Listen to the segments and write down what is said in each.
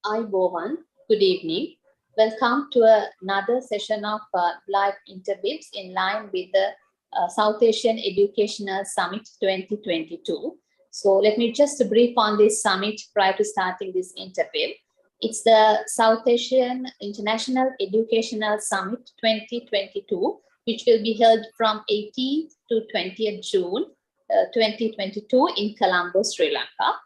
Ayubowan. Good evening. Welcome to another session of live interviews in line with the South Asian Educational Summit 2022. So let me just brief on this summit prior to starting this interview. It's the South Asian International Educational Summit 2022, which will be held from 18th to 20th June 2022 in Colombo, Sri Lanka.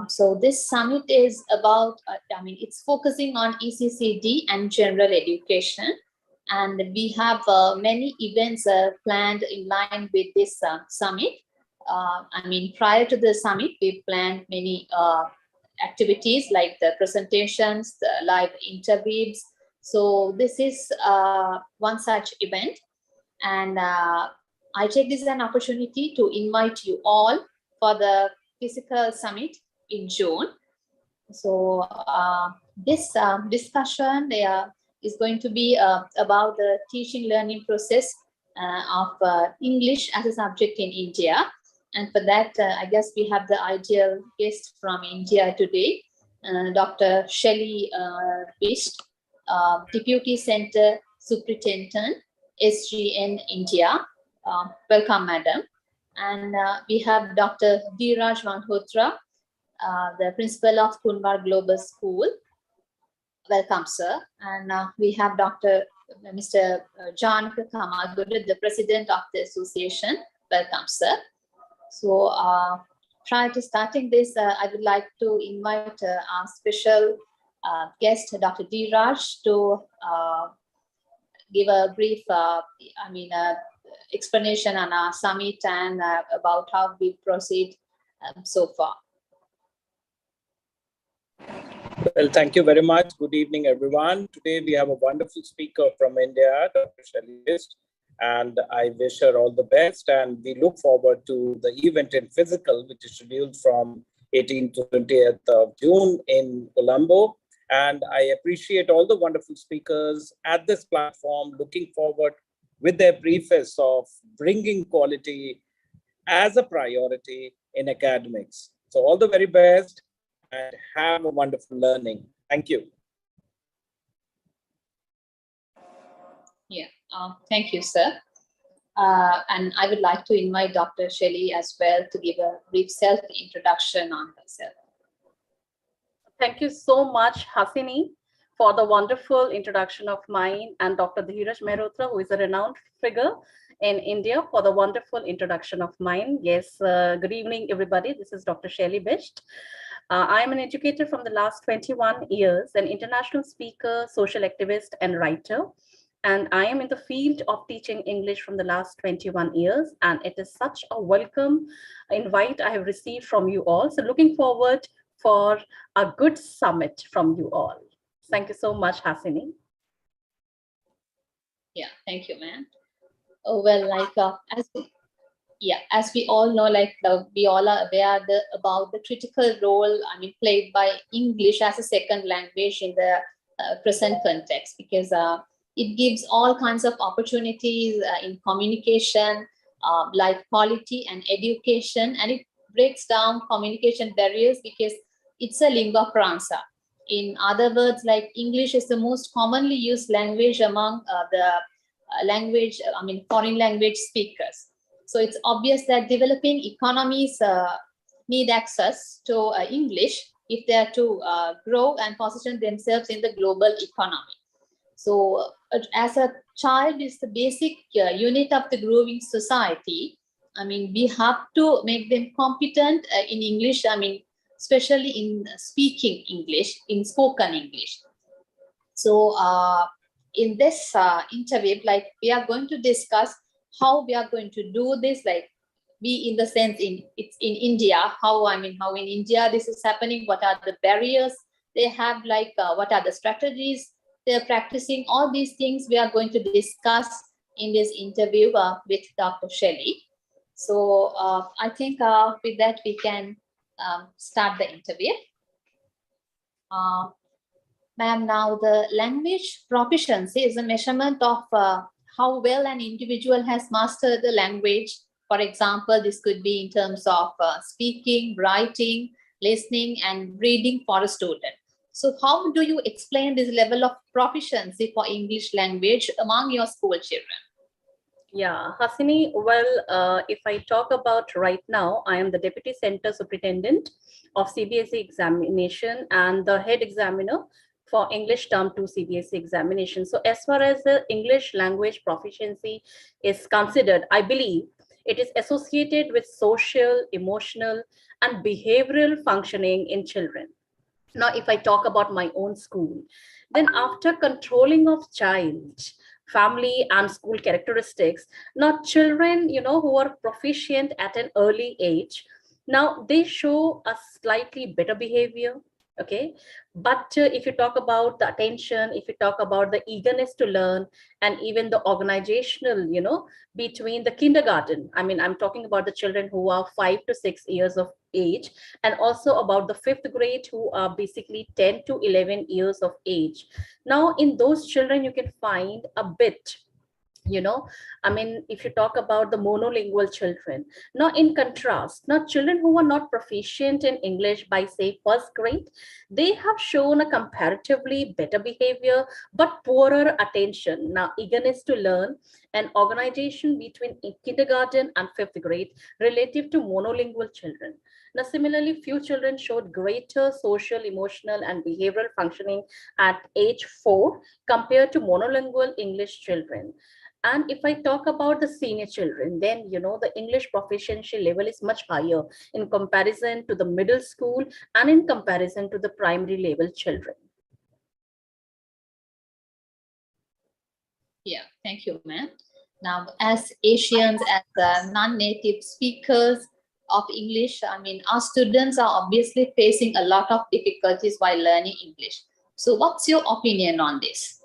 So this summit is about, it's focusing on ECCD and general education. And we have many events planned in line with this summit. Prior to the summit, we planned many activities like the presentations, the live interviews. So this is one such event. And I take this as an opportunity to invite you all for the physical summit in June. So this discussion is going to be about the teaching learning process of English as a subject in India. And for that, I guess we have the ideal guest from India today, Dr. Shelley Bisht, Deputy Center Superintendent, SGN India. Welcome, madam. And we have Dr. Dheeraj Malhotra, the principal of Kunwar Global School. Welcome, sir. And we have Mr. John Kamalguru, the president of the association. Welcome, sir. So prior to starting this, I would like to invite our special guest, Dr. Dheeraj, to give a brief, explanation on our summit and about how we proceed so far. Well, thank you very much. Good evening, everyone. Today we have a wonderful speaker from India, Dr. Shelley Bisht, and I wish her all the best. And we look forward to the event in physical, which is scheduled from 18th to 20th of June in Colombo. And I appreciate all the wonderful speakers at this platform, looking forward with their preface of bringing quality as a priority in academics. So all the very best and have a wonderful learning. Thank you. Yeah, thank you, sir. And I would like to invite Dr. Shelley as well to give a brief self-introduction on herself. Thank you so much, Hasini, for the wonderful introduction of mine, and Dr. Dheeraj Malhotra, who is a renowned figure in India, for the wonderful introduction of mine. Yes, good evening, everybody. This is Dr. Shelley Bisht. I am an educator from the last 21 years, an international speaker, social activist, and writer. And I am in the field of teaching English from the last 21 years. And it is such a welcome invite I have received from you all. So looking forward for a good summit from you all. Thank you so much, Hasini. Yeah, thank you, ma'am. Oh, well, as we all know, we all are aware about the critical role, played by English as a second language in the present context, because it gives all kinds of opportunities in communication, life quality and education, and it breaks down communication barriers because it's a lingua franca. In other words, like English is the most commonly used language among foreign language speakers. So it's obvious that developing economies need access to English if they are to grow and position themselves in the global economy. So as a child is the basic unit of the growing society. We have to make them competent in English, especially in speaking English, in spoken English. So in this interview, we are going to discuss how we are going to do this, in India, how in India this is happening, what are the barriers they have, what are the strategies they're practicing. All these things we are going to discuss in this interview with Dr. Shelley. So I think with that we can start the interview. Ma'am, now the language proficiency is a measurement of how well an individual has mastered the language. For example, this could be in terms of speaking, writing, listening, and reading for a student. So how do you explain this level of proficiency for English language among your school children? Yeah, Hasini, well, if I talk about right now, I am the Deputy Center Superintendent of CBSE examination and the head examiner for English Term 2 CBSE examination. So as far as the English language proficiency is considered, I believe it is associated with social, emotional, and behavioral functioning in children. Now, if I talk about my own school, then after controlling of child, family and school characteristics, now children, who are proficient at an early age, now they show a slightly better behavior. Okay, but if you talk about the attention, if you talk about the eagerness to learn, and even the organizational, between the kindergarten, I mean, I'm talking about the children who are 5 to 6 years of age, and also about the fifth grade who are basically 10 to 11 years of age. Now, in those children, you can find a bit, I mean, if you talk about the monolingual children, now in contrast, now children who are not proficient in English by say first grade, they have shown a comparatively better behavior, but poorer attention, now eagerness to learn, and organization between kindergarten and fifth grade relative to monolingual children. Now, similarly, few children showed greater social, emotional, and behavioral functioning at age 4 compared to monolingual English children. And if I talk about the senior children, then, the English proficiency level is much higher in comparison to the middle school and in comparison to the primary level children. Yeah, thank you, ma'am. Now, as Asians, as non-native speakers of English, I mean, our students are obviously facing a lot of difficulties while learning English. So what's your opinion on this?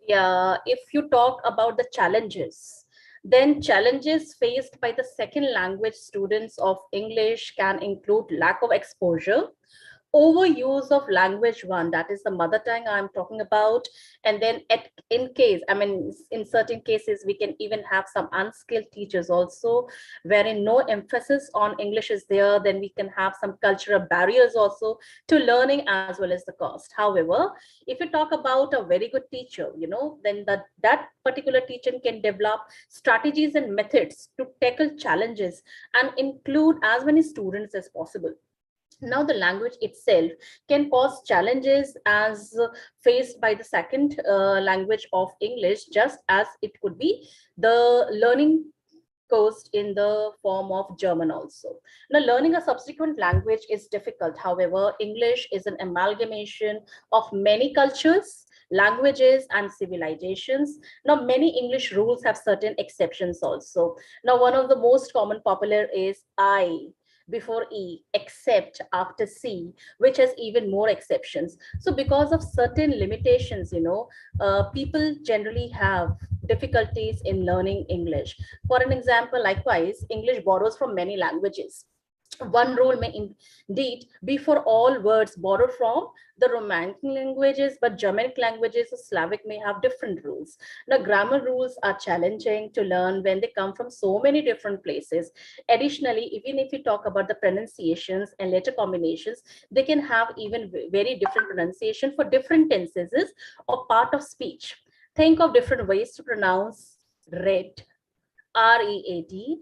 Yeah, if you talk about the challenges, then challenges faced by the second language students of English can include lack of exposure, overuse of language one, that is the mother tongue I'm talking about, and then in case, I mean, in certain cases we can even have some unskilled teachers also, wherein no emphasis on English is there. Then we can have some cultural barriers also to learning as well as the cost. However, if you talk about a very good teacher, then that particular teacher can develop strategies and methods to tackle challenges and include as many students as possible. Now, the language itself can cause challenges as faced by the second language of English, just as it could be the learning cost in the form of German also. Now, learning a subsequent language is difficult. However, English is an amalgamation of many cultures, languages, and civilizations. Now, many English rules have certain exceptions also. Now, one of the most common popular is I before E, except after C, which has even more exceptions. So because of certain limitations, people generally have difficulties in learning English. For an example, likewise, English borrows from many languages. One rule may indeed be for all words borrowed from the Romance languages, but Germanic languages or Slavic may have different rules. Now, grammar rules are challenging to learn when they come from so many different places. Additionally, even if you talk about the pronunciations and letter combinations, they can have even very different pronunciation for different tenses or part of speech. Think of different ways to pronounce red, R-E-A-D,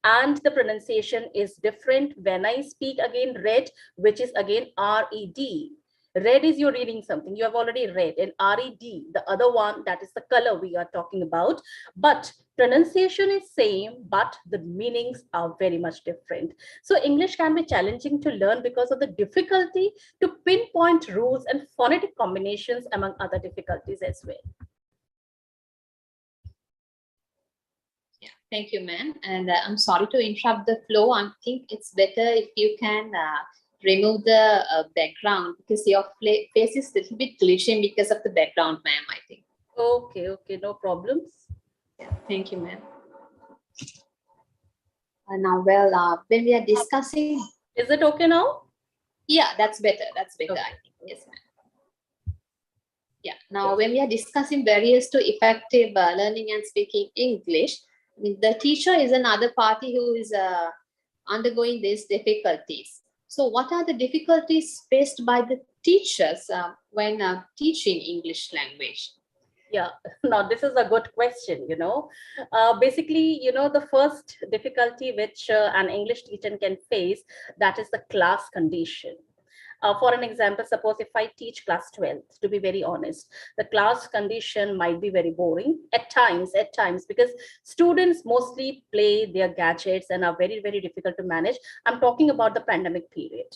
and the pronunciation is different when I speak again red, which is again R-E-D. Red is you're reading something you have already read, and R-E-D, the other one, that is the color we are talking about. But pronunciation is same, but the meanings are very much different. So English can be challenging to learn because of the difficulty to pinpoint rules and phonetic combinations, among other difficulties as well. Thank you, ma'am. And I'm sorry to interrupt the flow. I think it's better if you can remove the background, because your face is a little bit glitching because of the background, ma'am, I think. Okay, no problems. Yeah, thank you, ma'am. Now, well, when we are discussing... Is it okay now? Yeah, that's better. That's better, Okay. I think. Yes, ma'am. Yeah, now when we are discussing barriers to effective learning and speaking English, the teacher is another party who is undergoing these difficulties. So what are the difficulties faced by the teachers when teaching English language? Yeah, now this is a good question. Basically, the first difficulty which an English teacher can face, that is the class condition. For an example, suppose if I teach class 12th, to be very honest, the class condition might be very boring at times, because students mostly play their gadgets and are very, very difficult to manage. I'm talking about the pandemic period,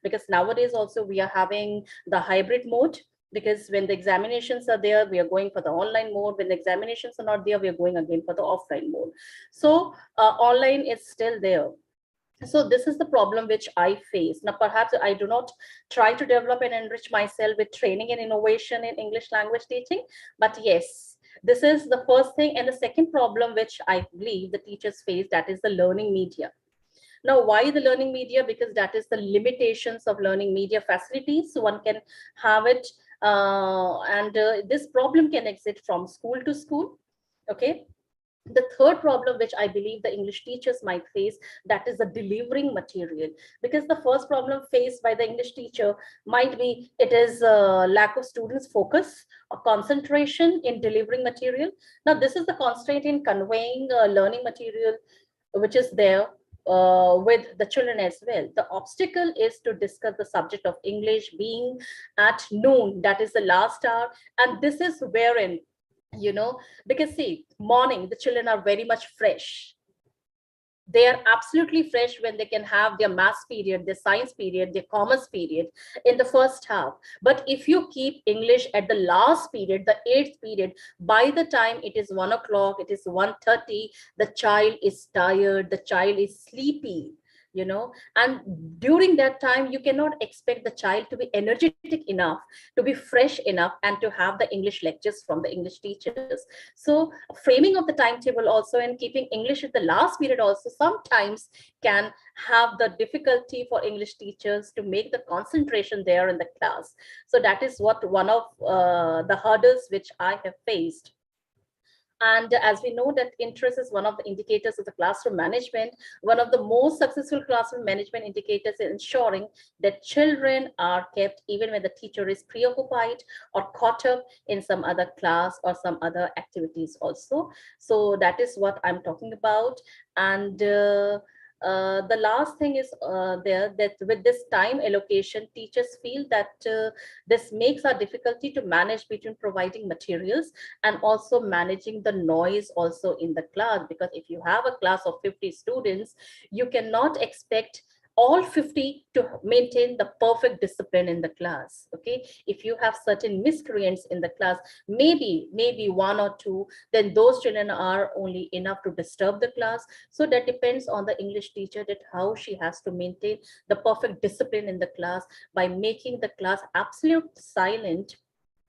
because nowadays also we are having the hybrid mode, because when the examinations are there, we are going for the online mode. When the examinations are not there, we are going again for the offline mode. So online is still there. So this is the problem which I face. Now, perhaps I do not try to develop and enrich myself with training and innovation in English language teaching, but yes, this is the first thing. And the second problem which I believe the teachers face, that is the learning media. Now, why the learning media? Because that is the limitations of learning media facilities. So one can have it, and this problem can exist from school to school. Okay. The third problem which I believe the English teachers might face, that is the delivering material. Because the first problem faced by the English teacher might be, it is lack of students focus or concentration in delivering material. Now this is the constraint in conveying learning material which is there with the children as well. The obstacle is to discuss the subject of English being at noon, that is the last hour. And this is wherein, because see, morning the children are very much fresh. They are absolutely fresh when they can have their maths period, their science period, their commerce period in the first half. But if you keep English at the last period, the 8th period, by the time it is 1 o'clock, it is 1:30, the child is tired, the child is sleepy. And during that time, you cannot expect the child to be energetic enough, to be fresh enough, and to have the English lectures from the English teachers. So framing of the timetable also and keeping English at the last period also sometimes can have the difficulty for English teachers to make the concentration there in the class. So that is what one of the hurdles which I have faced. And as we know that interest is one of the indicators of the classroom management, one of the most successful classroom management indicators is ensuring that children are kept even when the teacher is preoccupied or caught up in some other class or some other activities also. So that is what I'm talking about. And the last thing is there, that with this time allocation, teachers feel that this makes our difficulty to manage between providing materials and also managing the noise also in the class. Because if you have a class of 50 students, you cannot expect all 50 to maintain the perfect discipline in the class. Okay, if you have certain miscreants in the class, maybe 1 or 2, then those children are only enough to disturb the class. So that depends on the English teacher, that how she has to maintain the perfect discipline in the class by making the class absolute silent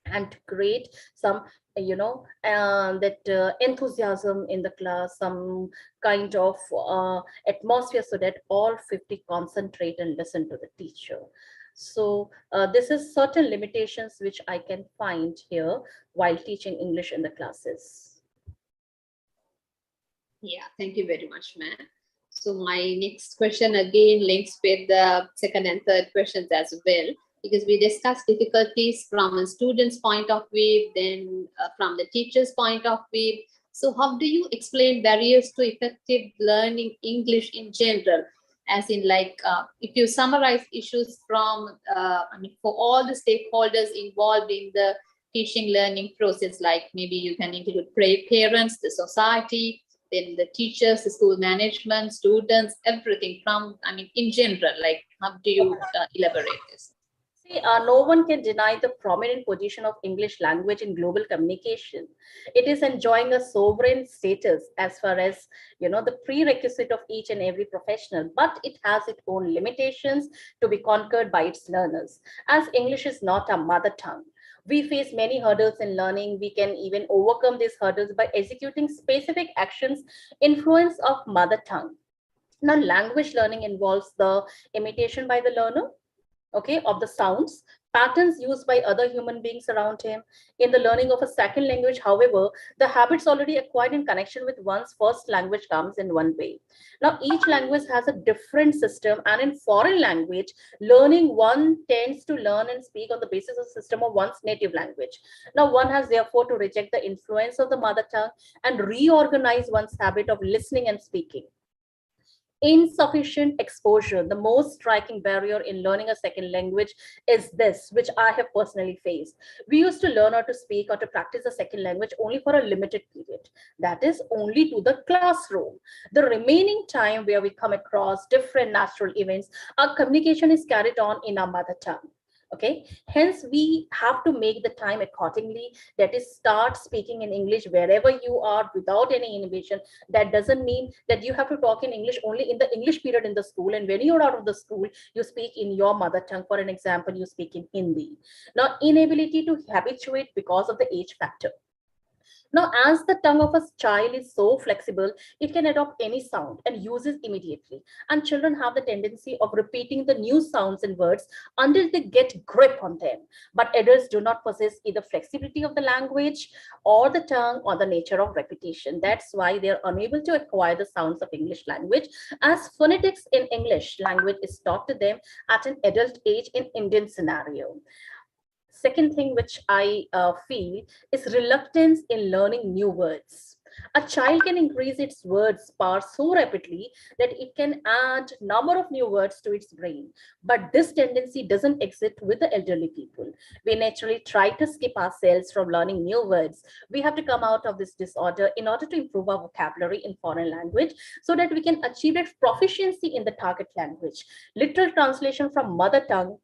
and to create some that enthusiasm in the class, some kind of atmosphere, so that all 50 concentrate and listen to the teacher. So this is certain limitations which I can find here while teaching English in the classes. Yeah, thank you very much, ma'am. So my next question again links with the second and third questions as well, because we discussed difficulties from a student's point of view, then from the teacher's point of view. So how do you explain barriers to effective learning English in general? As in, like, if you summarize issues from, for all the stakeholders involved in the teaching learning process, like maybe you can include parents, the society, then the teachers, the school management, students, everything from, in general, like, how do you elaborate this? See, no one can deny the prominent position of English language in global communication. It is enjoying a sovereign status as far as, the prerequisite of each and every professional, but it has its own limitations to be conquered by its learners. As English is not our mother tongue, we face many hurdles in learning. We can even overcome these hurdles by executing specific actions, influence of mother tongue. Now, language learning involves the imitation by the learner, okay, of the sounds, patterns used by other human beings around him. In the learning of a second language, however, the habits already acquired in connection with one's first language comes in one way. Now, each language has a different system, and in foreign language, learning one tends to learn and speak on the basis of the system of one's native language. Now, one has therefore to reject the influence of the mother tongue and reorganize one's habit of listening and speaking. Insufficient exposure, the most striking barrier in learning a second language is this, which I have personally faced. We used to learn how to speak or to practice a second language only for a limited period. That is only to the classroom. The remaining time where we come across different natural events, our communication is carried on in our mother tongue. Okay, hence we have to make the time accordingly. That is, start speaking in English wherever you are without any inhibition. That doesn't mean that you have to talk in English only in the English period in the school, and when you're out of the school, you speak in your mother tongue. For an example, you speak in Hindi. Now, inability to habituate because of the age factor. Now, as the tongue of a child is so flexible, it can adopt any sound and use it immediately. And children have the tendency of repeating the new sounds and words until they get grip on them. But adults do not possess either flexibility of the language or the tongue or the nature of repetition. That's why they're unable to acquire the sounds of English language, as phonetics in English language is taught to them at an adult age in Indian scenario. Second thing which I feel is reluctance in learning new words. A child can increase its words power so rapidly that it can add number of new words to its brain. But this tendency doesn't exist with the elderly people. We naturally try to skip ourselves from learning new words. We have to come out of this disorder in order to improve our vocabulary in foreign language so that we can achieve that proficiency in the target language. Literal translation from mother tongue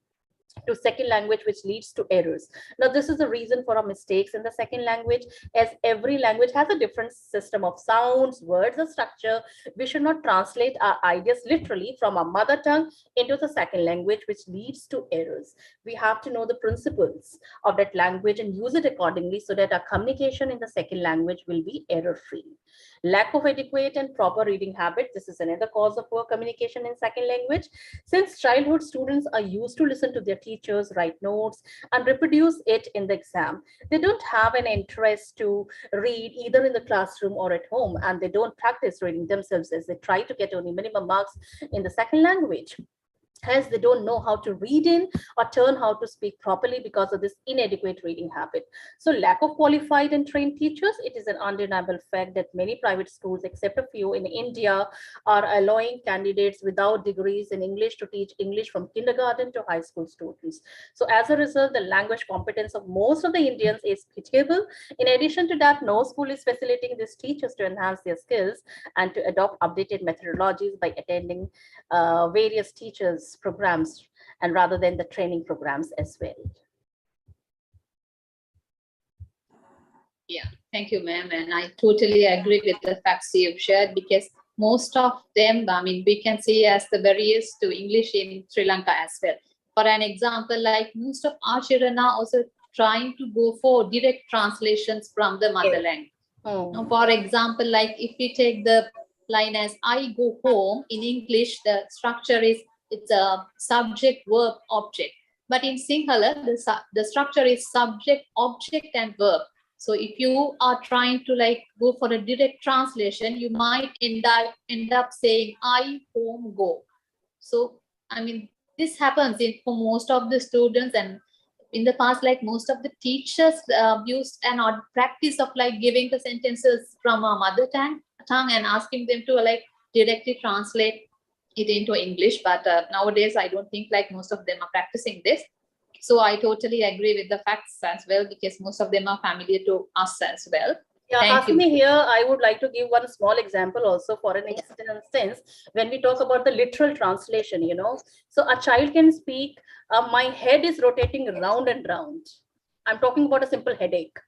to second language, which leads to errors. Now, this is the reason for our mistakes in the second language, as every language has a different system of sounds, words, and structure. We should not translate our ideas literally from our mother tongue into the second language, which leads to errors. We have to know the principles of that language and use it accordingly so that our communication in the second language will be error-free. Lack of adequate and proper reading habit. This is another cause of poor communication in second language. Since childhood, students are used to listen to their teachers, write notes, and reproduce it in the exam. They don't have an interest to read either in the classroom or at home, and they don't practice reading themselves as they try to get only minimum marks in the second language. Hence, they don't know how to read in or turn how to speak properly because of this inadequate reading habit. So lack of qualified and trained teachers, it is an undeniable fact that many private schools, except a few in India, are allowing candidates without degrees in English to teach English from kindergarten to high school students. So as a result, the language competence of most of the Indians is pitiable. In addition to that, no school is facilitating these teachers to enhance their skills and to adopt updated methodologies by attending various teachers programs, and rather than the training programs as well. Yeah, thank you, ma'am. And I totally agree with the facts you've shared, because most of them, I mean, we can see as the barriers to English in Sri Lanka as well. For an example, like most of our children are also trying to go for direct translations from the mother language. Now, for example, like if we take the line as I go home, in English, the structure is, it's a subject, verb, object. But in Sinhala, the structure is subject, object, and verb. So if you are trying to like go for a direct translation, you might end up saying I, home, go. So, I mean, this happens for most of the students, and in the past, like most of the teachers used an odd practice of like giving the sentences from a mother tongue and asking them to like directly translate it into English. But nowadays, I don't think like most of them are practicing this. So I totally agree with the facts as well, because most of them are familiar to us as well. Yeah, Hasini, here I would like to give one small example also for an instance when we talk about the literal translation, you know. So a child can speak, my head is rotating round and round. I'm talking about a simple headache.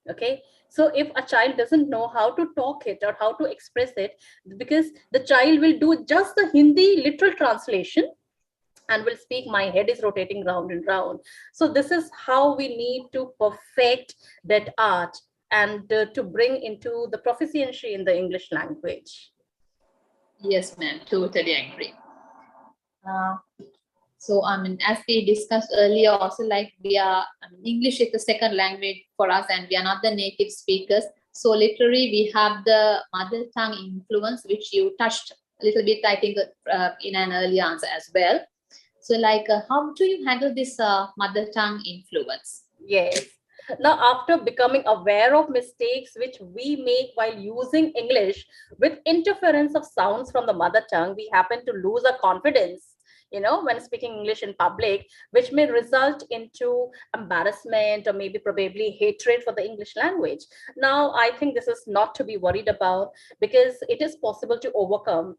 Okay. So if a child doesn't know how to talk it or how to express it, because the child will do just the Hindi literal translation and will speak, my head is rotating round and round. So this is how we need to perfect that art and to bring into the proficiency in the English language. Yes, ma'am, totally agree. So, I mean, as we discussed earlier, also like English is the second language for us, and we are not the native speakers. So, literally, we have the mother tongue influence, which you touched a little bit, I think, in an earlier answer as well. So, like, how do you handle this mother tongue influence? Yes. Now, after becoming aware of mistakes which we make while using English with interference of sounds from the mother tongue, we happen to lose our confidence, when speaking English in public, which may result into embarrassment or maybe probably hatred for the English language. Now, I think this is not to be worried about, because it is possible to overcome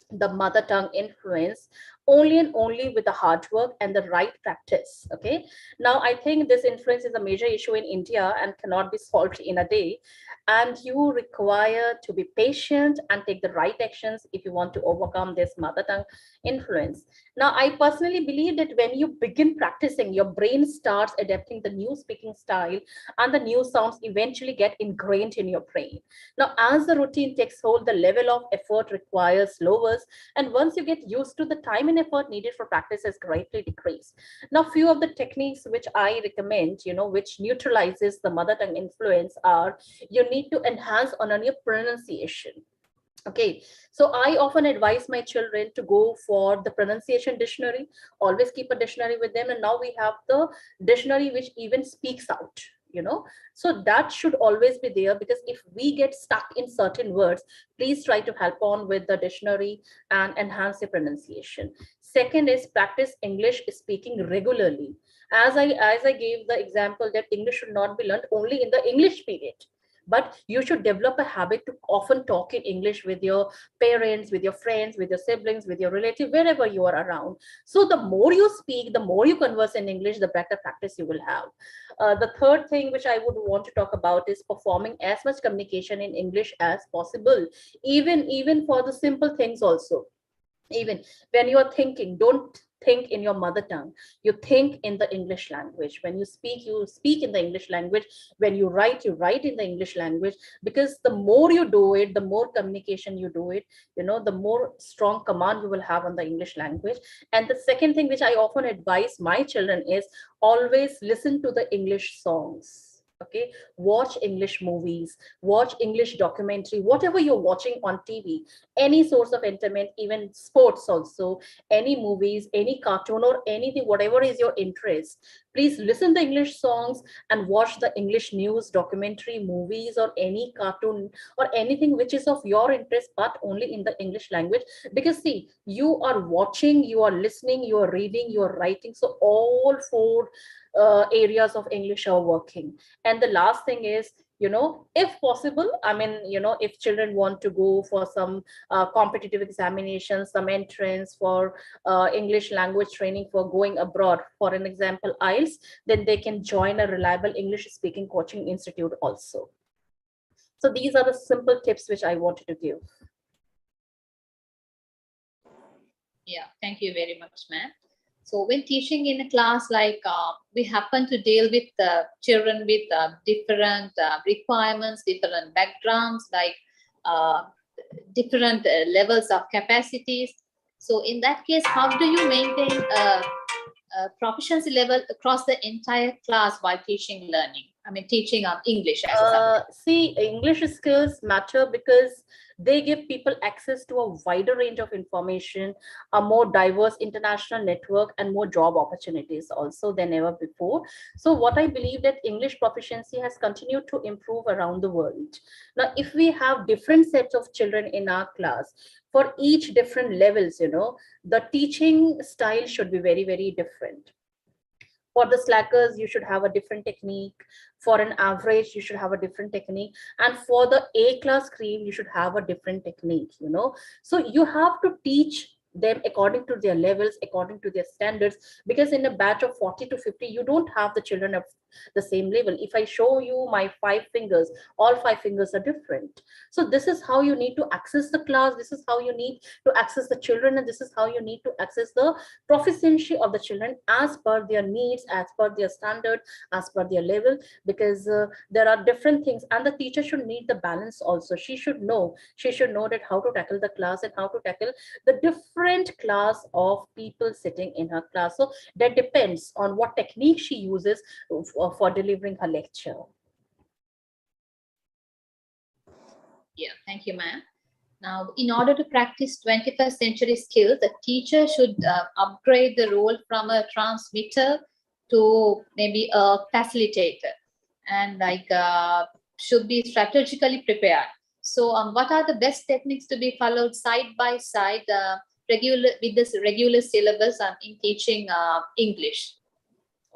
the mother tongue influence only and only with the hard work and the right practice. Okay, now I think this influence is a major issue in India and cannot be solved in a day, and you require to be patient and take the right actions if you want to overcome this mother tongue influence. Now, I personally believe that when you begin practicing, your brain starts adapting the new speaking style, and the new sounds eventually get ingrained in your brain. Now, as the routine takes hold, the level of effort requires lowers, and once you get used to, the time and effort needed for practice has greatly decreased. Now, few of the techniques which I recommend, which neutralizes the mother tongue influence are: you need to enhance on your pronunciation. Okay, so I often advise my children to go for the pronunciation dictionary. Always keep a dictionary with them, and now we have the dictionary which even speaks out. So that should always be there, because if we get stuck in certain words, please try to help on with the dictionary and enhance the pronunciation. Second is practice English speaking regularly. As I gave the example that English should not be learned only in the English period, but you should develop a habit to often talk in English with your parents, with your friends, with your siblings, with your relative, wherever you are around. So the more you speak, the more you converse in English, the better practice you will have. The third thing which I would want to talk about is performing as much communication in English as possible, even for the simple things also. Even when you are thinking, don't think in your mother tongue, you think in the English language. When you speak in the English language. When you write in the English language, because the more you do it, the more communication you do it, the more strong command you will have on the English language. And the second thing which I often advise my children is always listen to the English songs. Okay, watch English movies, watch English documentary, whatever you're watching on TV, any source of entertainment, even sports also, any movies, any cartoon or anything, whatever is your interest. Please listen to English songs and watch the English news, documentary, movies, or any cartoon or anything which is of your interest, but only in the English language. Because see, you are watching, you are listening, you are reading, you are writing. So all four areas of English are working. And the last thing is, if possible, I mean, if children want to go for some competitive examinations, some entrance for English language training for going abroad, for an example, IELTS, then they can join a reliable English speaking coaching institute also. So these are the simple tips which I wanted to give. Yeah, thank you very much, ma'am. So when teaching in a class, like we happen to deal with children with different requirements, different backgrounds, like different levels of capacities. So in that case, how do you maintain a proficiency level across the entire class while teaching learning? I mean, teaching English as a subject. See, English skills matter because they give people access to a wider range of information, a more diverse international network, and more job opportunities also than ever before. So what I believe that English proficiency has continued to improve around the world. Now, if we have different sets of children in our class, for each different levels, the teaching style should be very, very different. For the slackers, you should have a different technique. For an average, you should have a different technique. And for the A class cream, you should have a different technique, So you have to teach them according to their levels, according to their standards, because in a batch of 40 to 50, you don't have the children of the same level. If I show you my 5 fingers, all 5 fingers are different. So this is how you need to access the class. This is how you need to access the children, and this is how you need to access the proficiency of the children as per their needs, as per their standard, as per their level, because there are different things, and the teacher should need the balance also. She should know that how to tackle the class and how to tackle the different class of people sitting in her class. So that depends on what technique she uses for delivering her lecture. Yeah, thank you, ma'am. Now, in order to practice 21st century skills, the teacher should upgrade the role from a transmitter to maybe a facilitator, and should be strategically prepared. So what are the best techniques to be followed side by side with this regular syllabus in teaching English?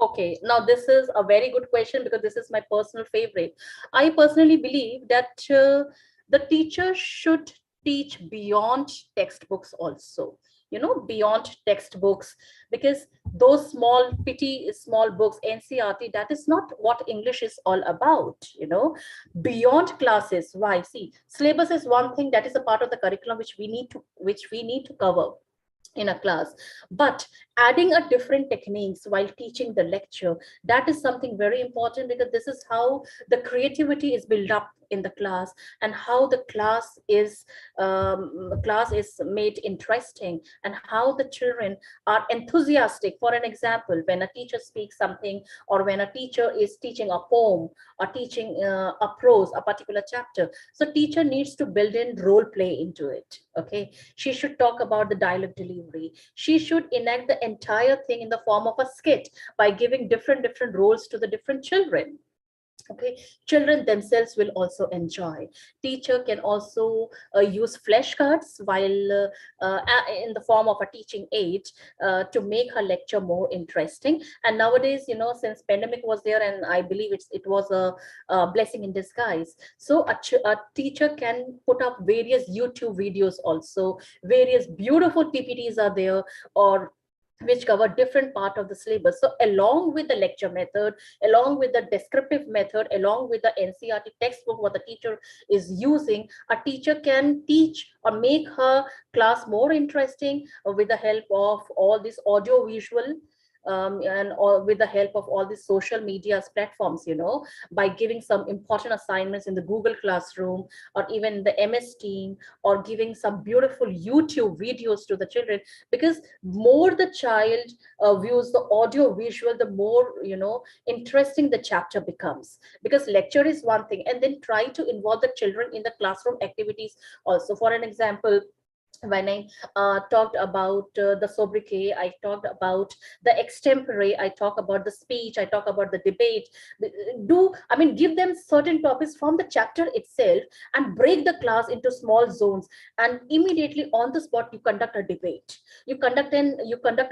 Okay, now this is a very good question, because this is my personal favorite. I personally believe that the teacher should teach beyond textbooks also, beyond textbooks, because those small books, NCERT, that is not what English is all about, beyond classes. Why? See, syllabus is one thing, that is a part of the curriculum which we need to cover in a class, but adding a different techniques while teaching the lecture, that is something very important, because this is how the creativity is built up in the class, and how the class is made interesting, and how the children are enthusiastic. For an example, when a teacher speaks something, or when a teacher is teaching a poem, or teaching a prose, a particular chapter, so teacher needs to build in role play into it. Okay, she should talk about the dialogue delivery. She should enact the entire thing in the form of a skit by giving different roles to the different children. Okay, children themselves will also enjoy. Teacher can also use flashcards while in the form of a teaching aid to make her lecture more interesting. And nowadays, since pandemic was there, and I believe it was a blessing in disguise, so a teacher can put up various YouTube videos also. Various beautiful PPTs are there, or which cover different part of the syllabus. So along with the lecture method, along with the descriptive method, along with the NCERT textbook, what the teacher is using, a teacher can teach or make her class more interesting with the help of all this audio visual, and with the help of all these social media platforms, by giving some important assignments in the Google Classroom, or even the MS Team, or giving some beautiful YouTube videos to the children. Because more the child views the audio visual, the more interesting the chapter becomes. Because lecture is one thing, and then try to involve the children in the classroom activities also. For an example, when I talked about the sobriquet, I talked about the extempore, I talk about the speech, I talk about the debate. Give them certain topics from the chapter itself, and break the class into small zones, and immediately on the spot you conduct a debate, you conduct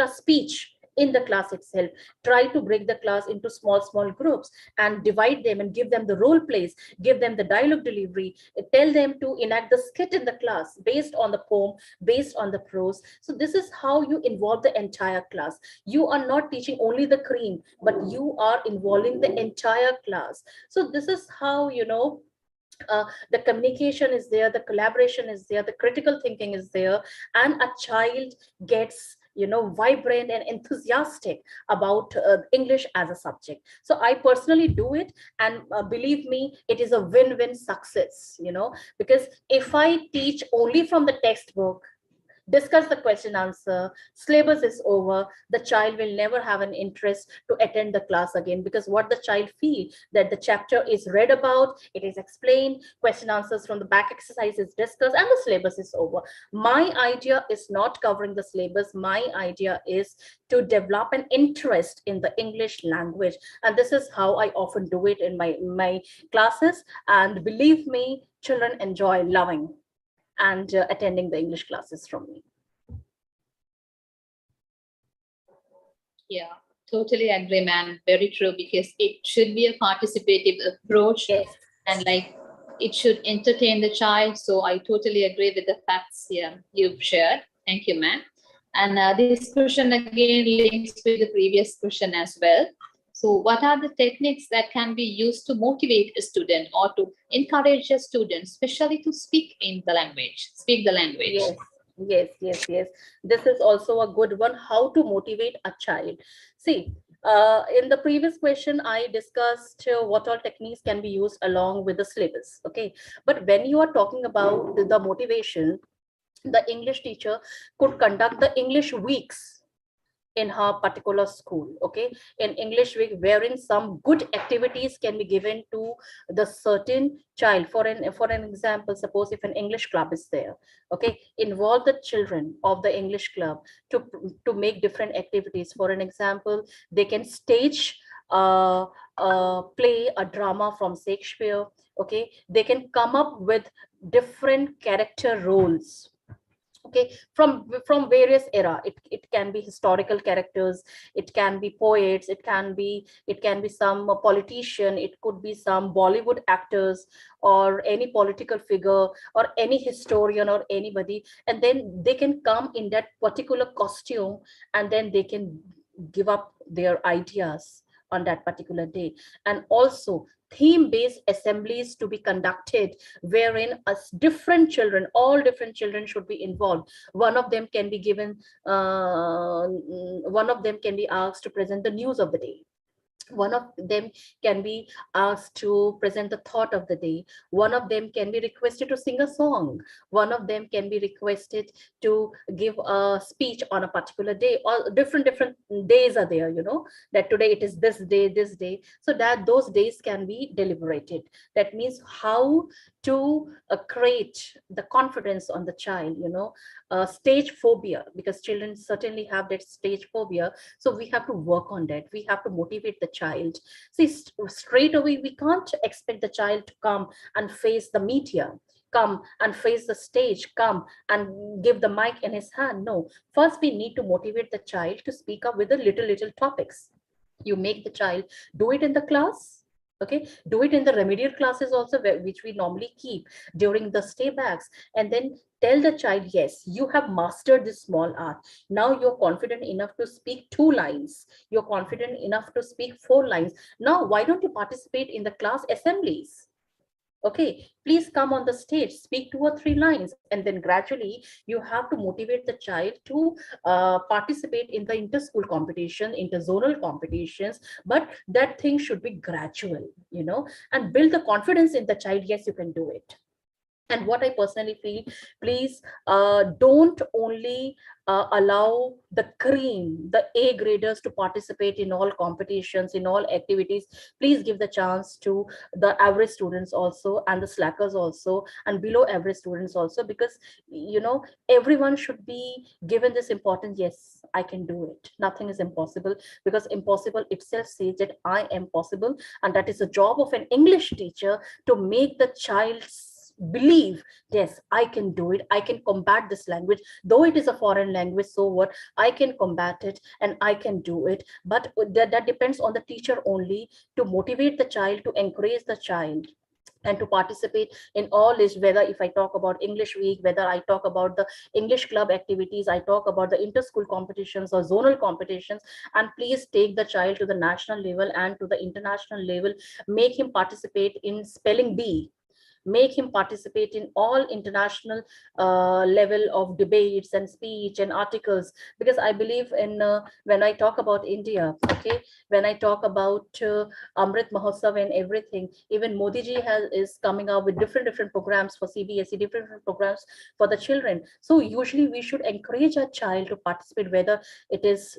a speech in the class itself. Try to break the class into small groups, and divide them, and give them the role plays, give them the dialogue delivery, tell them to enact the skit in the class based on the poem, based on the prose. So this is how you involve the entire class. You are not teaching only the cream, but you are involving the entire class. So this is how the communication is there, the collaboration is there, the critical thinking is there, and a child gets vibrant and enthusiastic about English as a subject. So I personally do it, and believe me, it is a win-win success, because if I teach only from the textbook, discuss the question answer, syllabus is over, the child will never have an interest to attend the class again, because what the child feel, that the chapter is read about, it is explained, question answers from the back exercise is discussed, and the syllabus is over. My idea is not covering the syllabus. My idea is to develop an interest in the English language, and this is how I often do it in my classes. And believe me, children enjoy loving and attending the English classes from me. Yeah, totally agree, ma'am. Very true, because it should be a participative approach. Yes. And it should entertain the child. So I totally agree with the facts here you've shared. Thank you, ma'am. And this question again links with the previous question as well. So what are the techniques that can be used to motivate a student or to encourage a student, especially to speak the language? Yes, yes. This is also a good one. How to motivate a child. See, in the previous question, I discussed what all techniques can be used along with the syllabus. Okay, but when you are talking about the motivation, the English teacher could conduct the English weeks in her particular school. Okay, in English week, wherein some good activities can be given to the certain child. For an example, suppose if an English club is there, okay, involve the children of the English club to make different activities. For an example, they can stage play a drama from Shakespeare. Okay, they can come up with different character roles, okay, from various era. It can be historical characters, it can be poets, it can be some politician, it could be some Bollywood actors, or any political figure, or any historian, or anybody, and then they can come in that particular costume, and then they can give up their ideas on that particular day. And also theme based assemblies to be conducted, wherein different children, all different children should be involved. One of them can be given, one of them can be asked to present the news of the day. One of them can be asked to present the thought of the day. One of them can be requested to sing a song. One of them can be requested to give a speech on a particular day. All different days are there, that today it is this day, so that those days can be deliberated. That means how to create the confidence on the child, stage phobia, because children certainly have that stage phobia. So we have to work on that. We have to motivate the child. See, straight away we can't expect the child to come and face the media, come and face the stage, come and give the mic in his hand. No, first we need to motivate the child to speak up with the little topics. You make the child do it in the class. Okay, do it in the remedial classes also, which we normally keep during the stay backs, and then tell the child, yes, you have mastered this small art. Now you're confident enough to speak 2 lines. You're confident enough to speak 4 lines. Now, why don't you participate in the class assemblies? Okay, please come on the stage, speak 2 or 3 lines, and then gradually you have to motivate the child to participate in the inter-school competition, inter-zonal competitions. But that thing should be gradual, and build the confidence in the child. Yes, you can do it. And what I personally feel, please don't only allow the cream, the A graders to participate in all competitions, in all activities. Please give the chance to the average students also, and the slackers also, and below average students also, because everyone should be given this importance. Yes, I can do it. Nothing is impossible, because impossible itself says that I am possible. And that is the job of an English teacher, to make the child's believe, yes, I can do it. I can combat this language, though it is a foreign language. So what, I can combat it and I can do it. But that depends on the teacher only, to motivate the child, to encourage the child, and to participate in all this. Whether if I talk about English week, whether I talk about the English club activities, I talk about the inter-school competitions or zonal competitions, and please take the child to the national level and to the international level. Make him participate in spelling bee, make him participate in all international level of debates and speech and articles. Because I believe in, when I talk about India, okay, when I talk about Amrit Mahotsav and everything, even Modi ji is coming out with different programs for CBSE, different programs for the children. So usually we should encourage our child to participate, whether it is,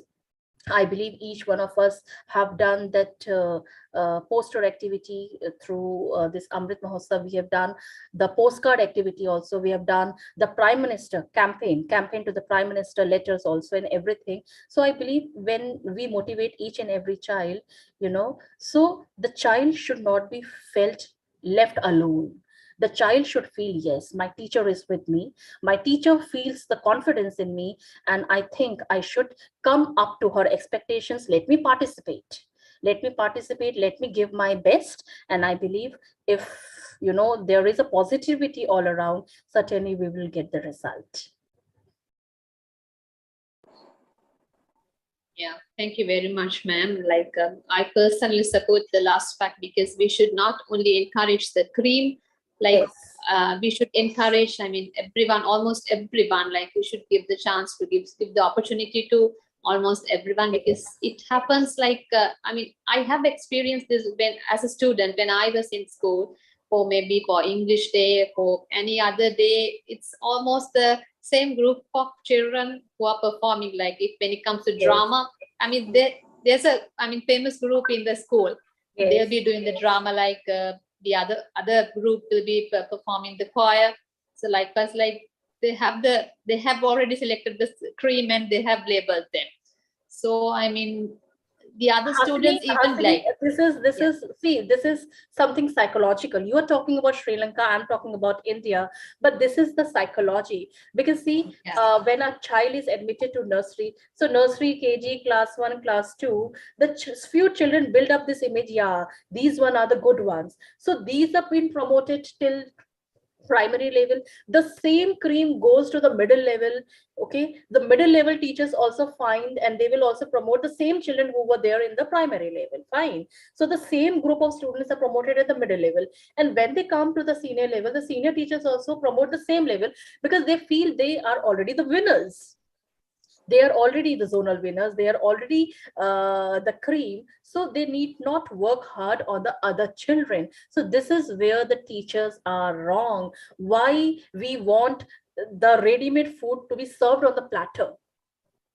I believe each one of us have done that poster activity through this Amrit Mahotsav. We have done the postcard activity also. We have done the Prime Minister campaign to the Prime Minister, letters also, and everything. So I believe when we motivate each and every child, so the child should not be felt left alone. The child should feel, yes, my teacher is with me. My teacher feels the confidence in me, and I think I should come up to her expectations. Let me participate. Let me participate. Let me give my best. And I believe if, there is a positivity all around, certainly we will get the result. Yeah, thank you very much, ma'am. Like, I personally support the last fact because we should not only encourage the cream, like, Yes. we should encourage, I mean, everyone, almost everyone, like, we should give the chance to give the opportunity to almost everyone because it happens like, I mean, I have experienced this when, as a student, when I was in school, for maybe for English day, for any other day, it's almost the same group of children who are performing. Like if when it comes to Yes. drama, I mean there's a, I mean, famous group in the school. Yes. They'll be doing the drama, like the other group will be performing the choir. So like us, like they have already selected the cream and they have labeled them. So I mean, the other students even like this is something psychological. You are talking about Sri Lanka, I'm talking about India, but this is the psychology. Because see, when a child is admitted to nursery, so nursery, KG, class 1, class 2, the few children build up this image. Yeah, these one are the good ones. So these have been promoted till primary level. The same cream goes to the middle level. Okay, the middle level teachers also find, and they will also promote the same children who were there in the primary level. Fine. So the same group of students are promoted at the middle level, and when they come to the senior level, the senior teachers also promote the same level because they feel they are already the winners. They are already the zonal winners. They are already the cream. So they need not work hard on the other children. So this is where the teachers are wrong. Why we want the ready-made food to be served on the platter?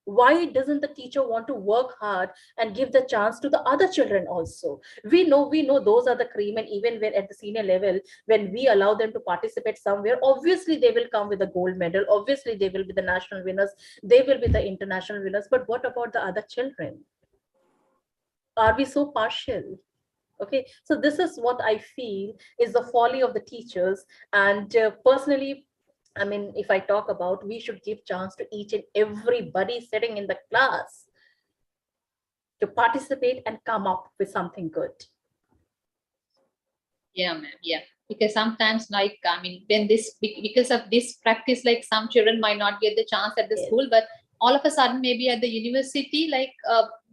Why doesn't the teacher want to work hard and give the chance to the other children also? We know those are the cream, and even when at the senior level, when we allow them to participate somewhere, obviously they will come with a gold medal, obviously they will be the national winners, they will be the international winners. But what about the other children? Are we so partial? Okay, so this is what I feel is the folly of the teachers. And personally, I mean, if I talk about, we should give chance to each and everybody sitting in the class to participate and come up with something good. Yeah, ma'am. Yeah, because sometimes, like, I mean, when this, because of this practice, like some children might not get the chance at the Yes. school, but all of a sudden, maybe at the university, like,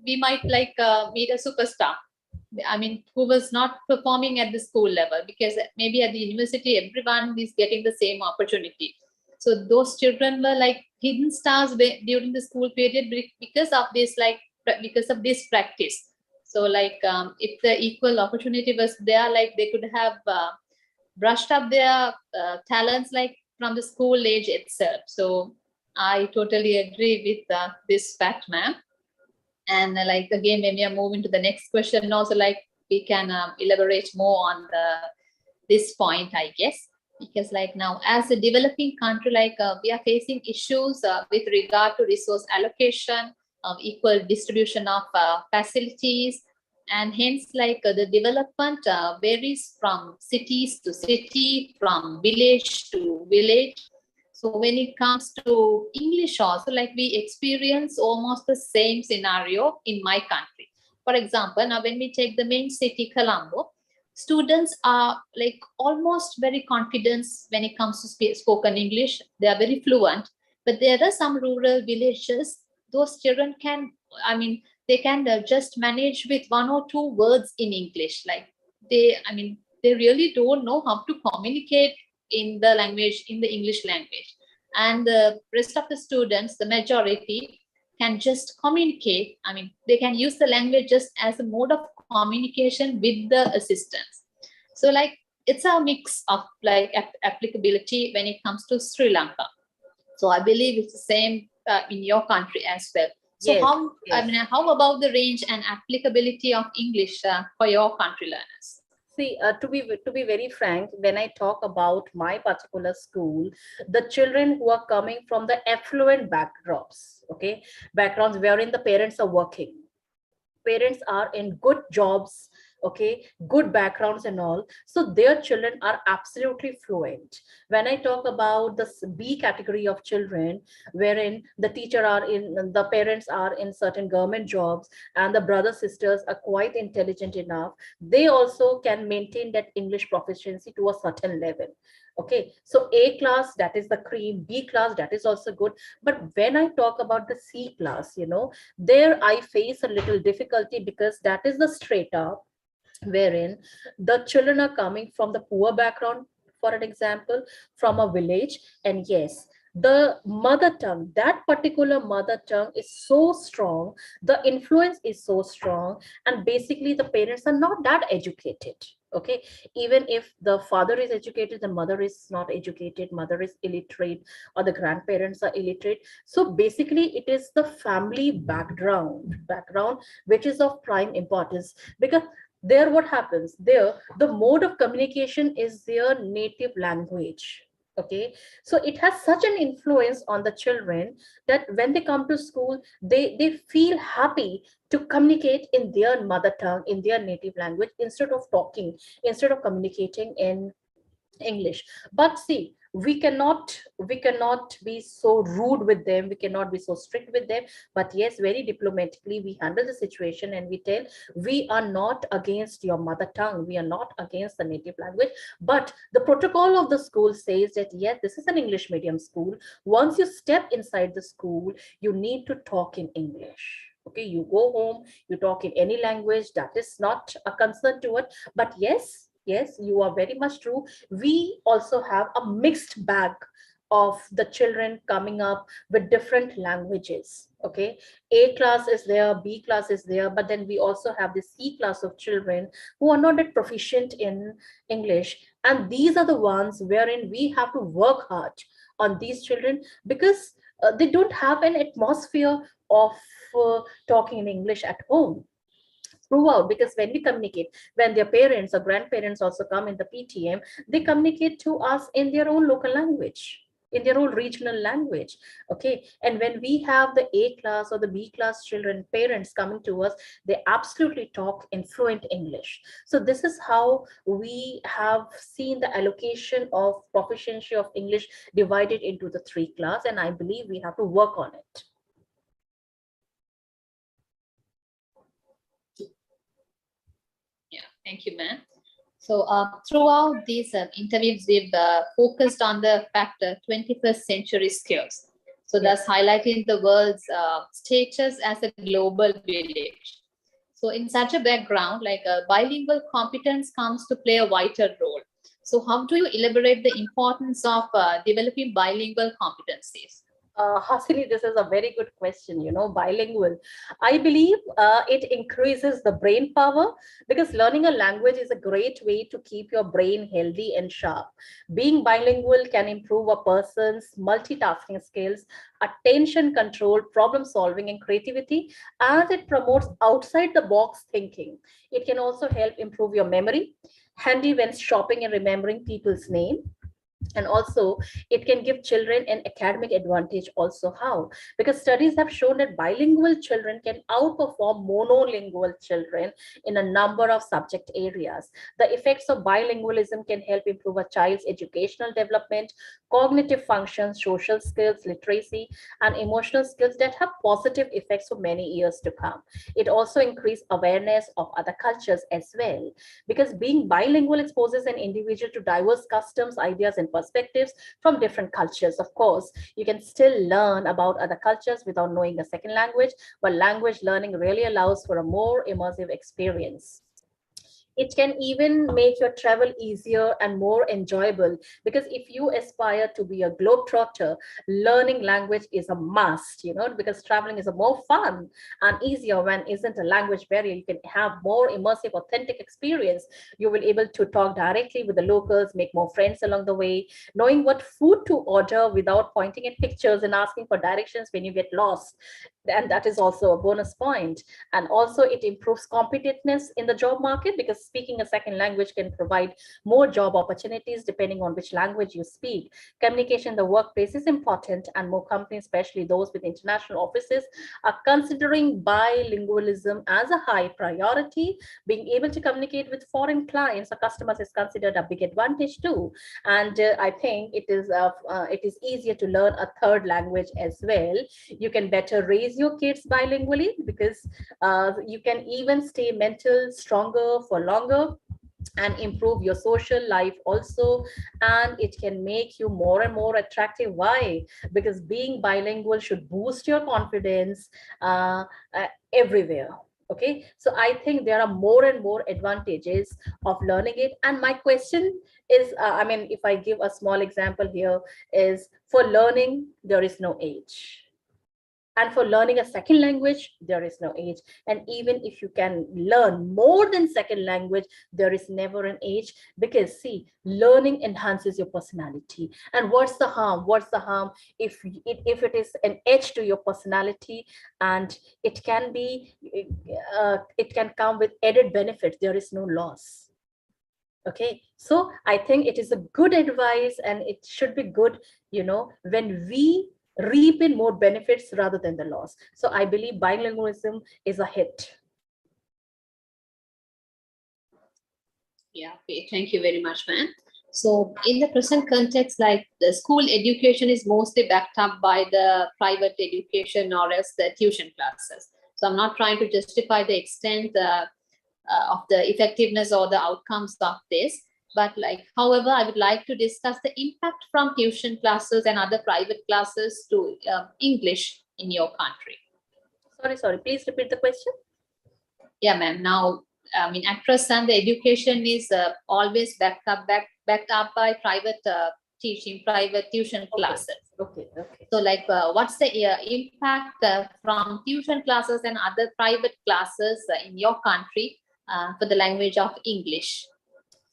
we might like meet a superstar. I mean, who was not performing at the school level, because maybe at the university, everyone is getting the same opportunity. So those children were like hidden stars during the school period because of this, like, because of this practice. So like, if the equal opportunity was there, like they could have brushed up their talents, like from the school age itself. So I totally agree with this fact, ma'am. And like, again, when we are moving to the next question, also like we can elaborate more on this point, I guess, because like now as a developing country, like we are facing issues with regard to resource allocation, equal distribution of facilities, and hence like the development varies from cities to city, from village to village. So when it comes to English also, like we experience almost the same scenario in my country. For example, now when we take the main city, Colombo, students are like almost very confident when it comes to spoken English. They are very fluent, but there are some rural villages, those children can, I mean, they can just manage with one or two words in English. Like they, I mean, they really don't know how to communicate in the language, in the English language. And the rest of the students, the majority, can just communicate. I mean, they can use the language just as a mode of communication with the assistants. So like, it's a mix of like applicability when it comes to Sri Lanka. So I believe it's the same in your country as well. So Yes, how, yes. I mean, how about the range and applicability of English for your country learners? See, to be very frank, when I talk about my particular school, the children who are coming from the affluent backdrops, backgrounds wherein the parents are working, parents are in good jobs, okay, good backgrounds and all. So their children are absolutely fluent. When I talk about the B category of children, wherein the parents are in certain government jobs and the brothers, sisters are quite intelligent enough, they also can maintain that English proficiency to a certain level. Okay, so A class, that is the cream. B class, that is also good. But when I talk about the C class, there I face a little difficulty, because that is the strata wherein the children are coming from the poor background, for an example, from a village. And yes, the mother tongue, that particular mother tongue is so strong, the influence is so strong, and basically the parents are not that educated. Okay, even if the father is educated, the mother is not educated, mother is illiterate, or the grandparents are illiterate. So basically it is the family background which is of prime importance, because there what happens there, the mode of communication is their native language. Okay, so it has such an influence on the children that when they come to school, they feel happy to communicate in their mother tongue, in their native language, instead of communicating in English. But see, we cannot be so rude with them, we cannot be so strict with them. But yes, very diplomatically we handle the situation and we tell, we are not against your mother tongue, we are not against the native language, but the protocol of the school says that yes, this is an English medium school. Once you step inside the school, you need to talk in English. Okay, you go home, you talk in any language, that is not a concern to it. But yes, you are very much true. We also have a mixed bag of the children coming up with different languages. Okay, A class is there, B class is there, but then we also have the C class of children who are not that proficient in English. And these are the ones wherein we have to work hard on these children, because they don't have an atmosphere of talking in English at home throughout. Because when we communicate, when their parents or grandparents also come in the PTM, they communicate to us in their own local language, in their own regional language. Okay, and when we have the A class or the B class children parents coming to us, they absolutely talk in fluent English. So this is how we have seen the allocation of proficiency of English divided into the three class, and I believe we have to work on it. Thank you, ma'am. So throughout these interviews, we've focused on the factor 21st century skills. So that's highlighting the world's status as a global village. So in such a background, like bilingual competence comes to play a vital role. So how do you elaborate the importance of developing bilingual competencies? Hasini, this is a very good question. Bilingual. I believe it increases the brain power, because learning a language is a great way to keep your brain healthy and sharp. Being bilingual can improve a person's multitasking skills, attention control, problem solving, and creativity, as it promotes outside the box thinking. It can also help improve your memory, handy when shopping and remembering people's name. And also it can give children an academic advantage also. How? Because studies have shown that bilingual children can outperform monolingual children in a number of subject areas. The effects of bilingualism can help improve a child's educational development, cognitive functions, social skills, literacy, and emotional skills that have positive effects for many years to come. It also increases awareness of other cultures as well, because being bilingual exposes an individual to diverse customs, ideas, and perspectives from different cultures. Of course, you can still learn about other cultures without knowing a second language, but language learning really allows for a more immersive experience. It can even make your travel easier and more enjoyable, because if you aspire to be a globetrotter, learning language is a must, because traveling is a more fun and easier when isn't a language barrier. You can have more immersive, authentic experience. You will able to talk directly with the locals, make more friends along the way, knowing what food to order without pointing at pictures and asking for directions when you get lost. And that is also a bonus point. And also it improves competitiveness in the job market, because because speaking a second language can provide more job opportunities depending on which language you speak. Communication in the workplace is important, and more companies, especially those with international offices, are considering bilingualism as a high priority. Being able to communicate with foreign clients or customers is considered a big advantage too. And I think it is easier to learn a third language as well. You can better raise your kids bilingually because you can even stay mental stronger for longer and improve your social life also, and it can make you more and more attractive. Why? Because being bilingual should boost your confidence everywhere. Okay, so I think there are more and more advantages of learning it. And my question is, I mean, if I give a small example here, is for learning there is no age, and for learning a second language, there is no age. And even if you can learn more than second language, there is never an age, because see, learning enhances your personality. And what's the harm? What's the harm if it is an edge to your personality, and it can be, it can come with added benefit. There is no loss. Okay, so I think it is a good advice, and it should be good, you know, when we reap in more benefits rather than the loss. So I believe bilingualism is a hit. Yeah, okay, thank you very much, ma'am. So in the present context, like the school education is mostly backed up by the private education or else the tuition classes. So I'm not trying to justify the extent of the effectiveness or the outcomes of this. But like, however, I would like to discuss the impact from tuition classes and other private classes to English in your country. Sorry, please repeat the question. Yeah, ma'am. Now, I mean, at present, the education is always backed up by private teaching, private tuition classes. Okay. So like, what's the impact from tuition classes and other private classes in your country for the language of English?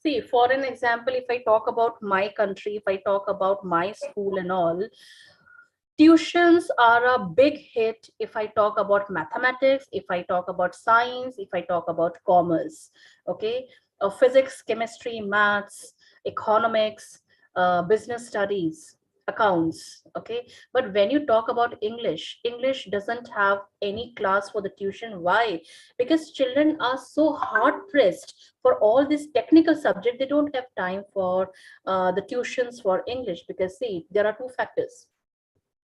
See, for an example, if I talk about my country, if I talk about my school and all, tuitions are a big hit if I talk about mathematics, if I talk about science, if I talk about commerce. Okay, physics, chemistry, maths, economics, business studies, accounts. Okay, but when you talk about English, English doesn't have any class for the tuition. Why? Because children are so hard pressed for all these technical subjects. They don't have time for the tuitions for English, because see, there are two factors.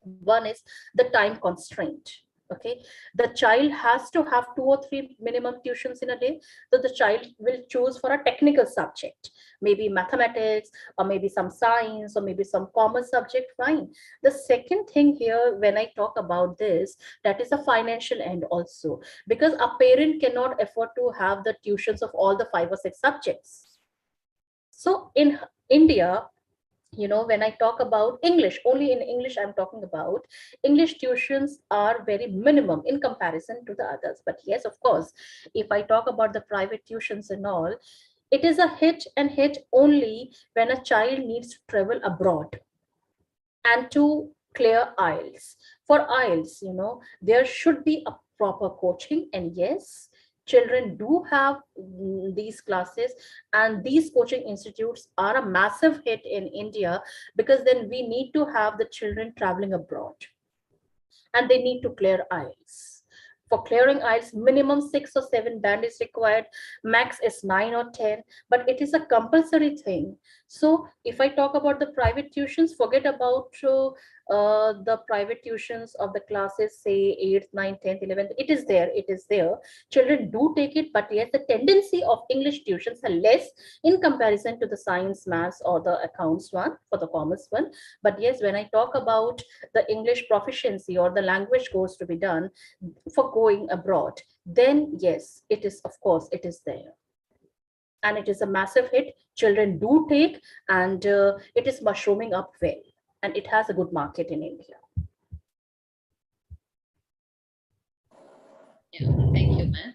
One is the time constraint. Okay, the child has to have 2 or 3 minimum tuitions in a day, so the child will choose for a technical subject, maybe mathematics, or maybe some science, or maybe some commerce subject. Fine. The second thing here, when I talk about this, that is a financial end also, because a parent cannot afford to have the tuitions of all the 5 or 6 subjects. So in India, you know, when I talk about English, only in English I'm talking about, English tuitions are very minimum in comparison to the others. But yes, of course, if I talk about the private tuitions and all, it is a hit only when a child needs to travel abroad and to clear IELTS. For IELTS, you know, there should be a proper coaching, and yes, children do have these classes, and these coaching institutes are a massive hit in India, because then we need to have the children traveling abroad and they need to clear IELTS. For clearing IELTS, minimum 6 or 7 band is required, max is 9 or 10, but it is a compulsory thing. So if I talk about the private tuitions, forget about the private tuitions of the classes, say 8th, 9th, 10th, 11th. It is there. Children do take it, but yes, the tendency of English tuitions are less in comparison to the science, maths, or the accounts one, for the commerce one. But yes, when I talk about the English proficiency or the language course to be done for going abroad, then yes, it is, of course, it is there. And it is a massive hit. Children do take, and it is mushrooming up well. And it has a good market in India. Yeah, thank you, ma'am.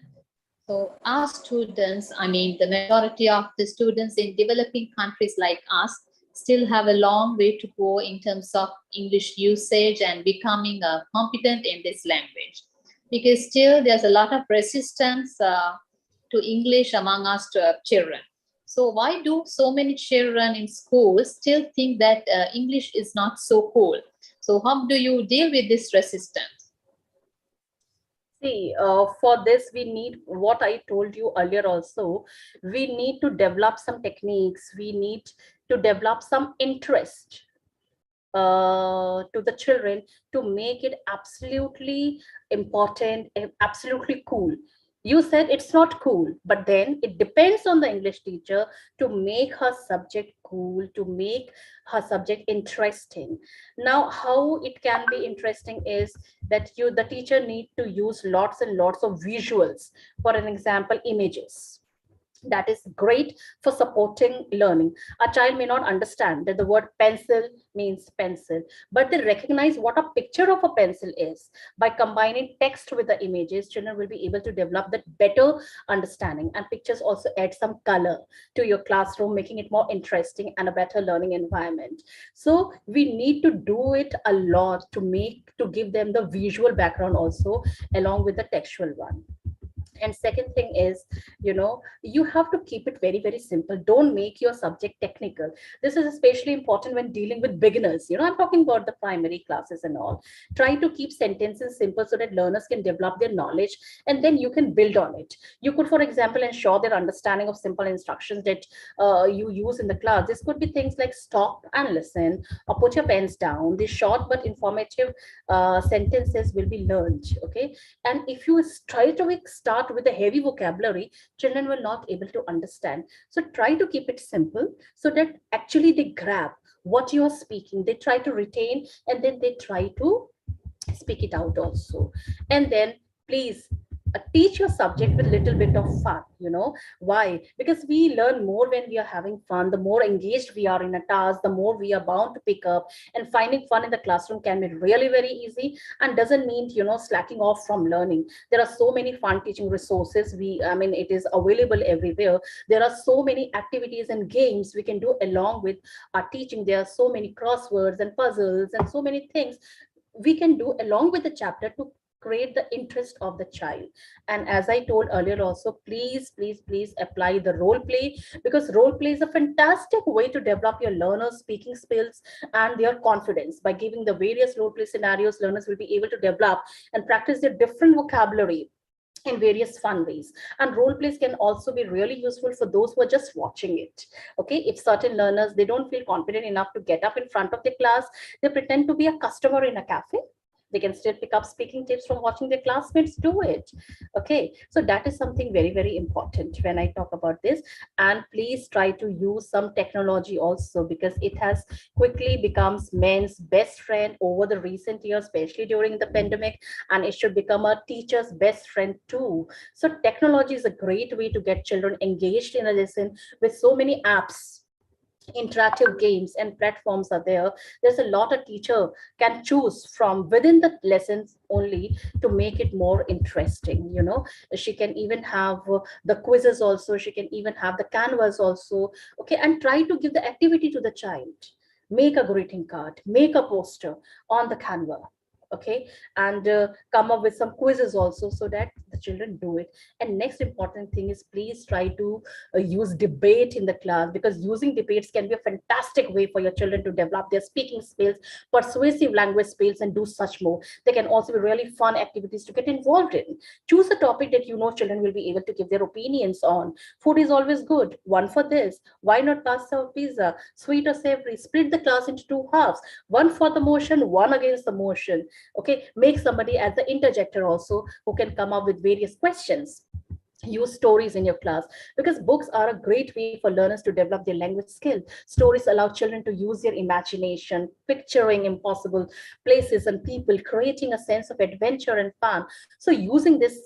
So our students, I mean, the majority of the students in developing countries like us still have a long way to go in terms of English usage and becoming competent in this language. Because still there's a lot of resistance to English among us children. So why do so many children in schools still think that English is not so cool? So how do you deal with this resistance? See, for this, we need what I told you earlier also. We need to develop some techniques. We need to develop some interest to the children to make it absolutely important and absolutely cool. You said it's not cool, but then it depends on the English teacher to make her subject cool, to make her subject interesting. Now, how it can be interesting is that the teacher need to use lots and lots of visuals. For an example, images. That is great for supporting learning. A child may not understand that the word pencil means pencil, but they recognize what a picture of a pencil is. By combining text with the images, children will be able to develop that better understanding. And pictures also add some color to your classroom, making it more interesting and a better learning environment. So we need to do it a lot to give them the visual background also along with the textual one. And second thing is, you have to keep it very, very simple. Don't make your subject technical. This is especially important when dealing with beginners. I'm talking about the primary classes and all. Try to keep sentences simple so that learners can develop their knowledge, and then you can build on it. You could, for example, ensure their understanding of simple instructions that you use in the class. This could be things like stop and listen, or put your pens down. These short but informative sentences will be learned. Okay. And if you try to start with a heavy vocabulary, children will not able to understand. So try to keep it simple so that actually they grab what you are speaking. They try to retain, and then they try to speak it out also. And then please teach your subject with little bit of fun. Why? Because we learn more when we are having fun. The more engaged we are in a task, the more we are bound to pick up. And finding fun in the classroom can be really very easy, and doesn't mean slacking off from learning. There are so many fun teaching resources. It is available everywhere. There are so many activities and games we can do along with our teaching. There are so many crosswords and puzzles and so many things we can do along with the chapter to create the interest of the child. And as I told earlier also, please apply the role play, because role play is a fantastic way to develop your learners' speaking skills and their confidence. By giving the various role play scenarios, learners will be able to develop and practice their different vocabulary in various fun ways. And role plays can also be really useful for those who are just watching it. Okay, if certain learners, they don't feel confident enough to get up in front of the class, they pretend to be a customer in a cafe. They can still pick up speaking tips from watching their classmates do it. Okay, so that is something very, very important when I talk about this. And please try to use some technology also, because it has quickly becomes men's best friend over the recent years, especially during the pandemic, and it should become a teacher's best friend too. So technology is a great way to get children engaged in a lesson with so many apps. Interactive games and platforms are there. There's a lot a teacher can choose from within the lessons only to make it more interesting. She can even have the quizzes also. She can even have the canvas also. Okay, and try to give the activity to the child. Make a greeting card, make a poster on the canvas. Okay, and come up with some quizzes also so that the children do it. And next important thing is, please try to use debate in the class, because using debates can be a fantastic way for your children to develop their speaking skills, persuasive language skills, and do such more. They can also be really fun activities to get involved in. Choose a topic that children will be able to give their opinions on. Food is always good. One for this. Why not pasta or pizza? Sweet or savory? Split the class into two halves. One for the motion, one against the motion. Okay, make somebody as the interjector also, who can come up with various questions. Use stories in your class, because books are a great way for learners to develop their language skill. Stories allow children to use their imagination, picturing impossible places and people, creating a sense of adventure and fun. So using this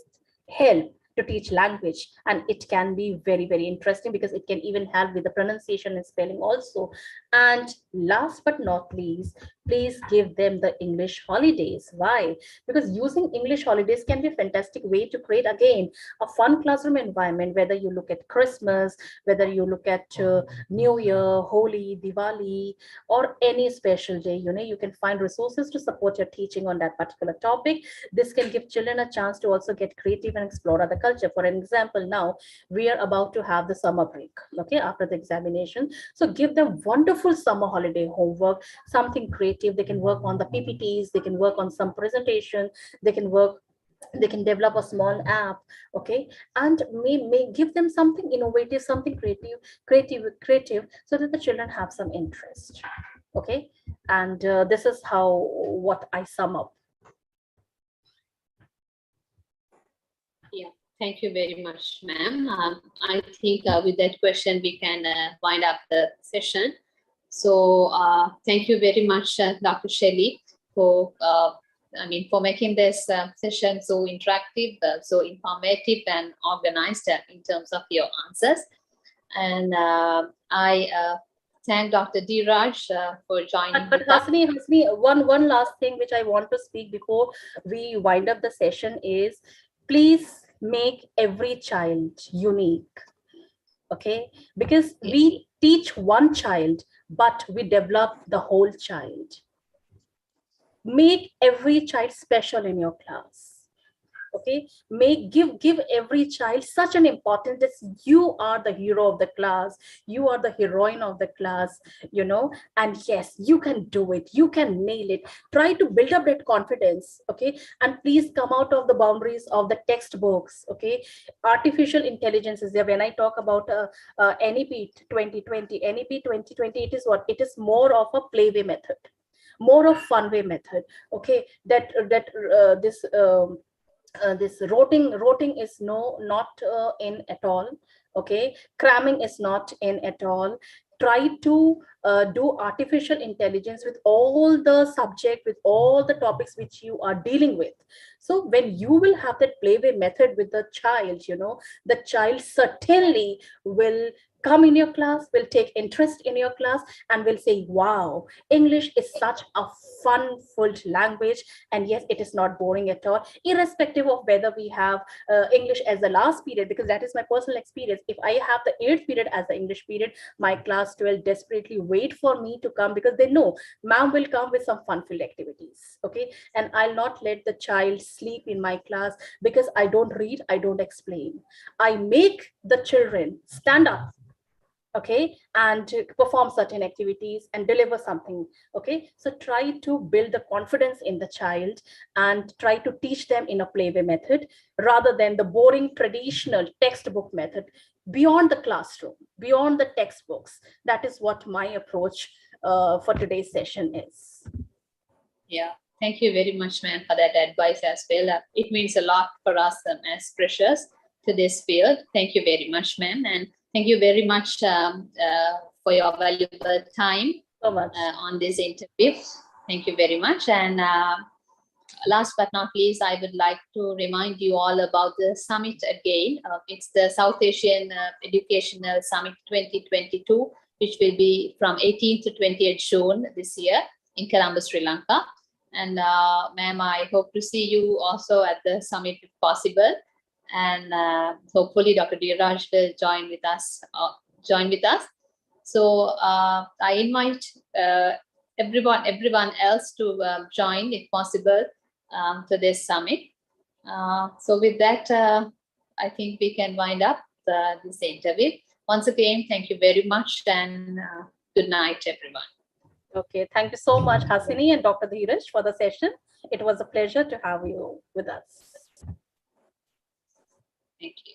help to teach language, and it can be very, very interesting, because it can even help with the pronunciation and spelling also. And last but not least, please give them the English holidays. Why? Because using English holidays can be a fantastic way to create, again, a fun classroom environment, whether you look at Christmas, whether you look at New Year, Holi, Diwali, or any special day. You can find resources to support your teaching on that particular topic. This can give children a chance to also get creative and explore other culture. For an example, now we are about to have the summer break, okay, after the examination. So give them wonderful summer holiday homework, something creative. They can work on the PPTs, they can work on some presentation, they can develop a small app, okay, and may give them something innovative, something creative, so that the children have some interest, okay. And this is how what I sum up. Yeah, thank you very much, ma'am. I think with that question we can wind up the session. So thank you very much, Dr. Shelley, for for making this session so interactive, so informative and organized in terms of your answers. And I thank Dr. Dheeraj for joining. But Hasini, one last thing which I want to speak before we wind up the session is, please make every child unique, okay? Because we teach one child, but we develop the whole child. Make every child special in your class, okay? Give every child such an importance that you are the hero of the class, you are the heroine of the class, and yes, you can do it, you can nail it. Try to build up that confidence, okay? And please come out of the boundaries of the textbooks, okay? Artificial intelligence is there. When I talk about NEP 2020, it is what? It is more of a playway method, more of fun way method, okay? This roting is not in at all, okay? Cramming is not in at all. Try to do artificial intelligence with all the subject, with all the topics which you are dealing with. So when you will have that playway method with the child, the child certainly will come in your class, will take interest in your class, and will say, wow, English is such a fun-filled language, and yes, it is not boring at all, irrespective of whether we have English as the last period, because that is my personal experience. If I have the 8th period as the English period, my class 12 desperately wait for me to come, because they know ma'am will come with some fun-filled activities, okay? And I'll not let the child sleep in my class because I don't read, I don't explain. I make the children stand up, okay, and perform certain activities and deliver something, okay? So try to build the confidence in the child and try to teach them in a playway method rather than the boring traditional textbook method, beyond the classroom, beyond the textbooks. That is what my approach for today's session is. Yeah, thank you very much, ma'am, for that advice as well. It means a lot for us as freshers to this field. Thank you very much, ma'am. And thank you very much for your valuable time so much on this interview. Thank you very much. And last but not least, I would like to remind you all about the summit again. It's the South Asian Educational Summit 2022, which will be from 18th to 20th June this year in Colombo, Sri Lanka. And ma'am, I hope to see you also at the summit if possible. And hopefully Dr. Dheeraj will join with us. So I invite everyone else to join if possible to this summit. So with that, I think we can wind up this interview. Once again, thank you very much, and good night, everyone. Okay, thank you so much, Hasini and Dr. Dheeraj, for the session. It was a pleasure to have you with us. Thank you.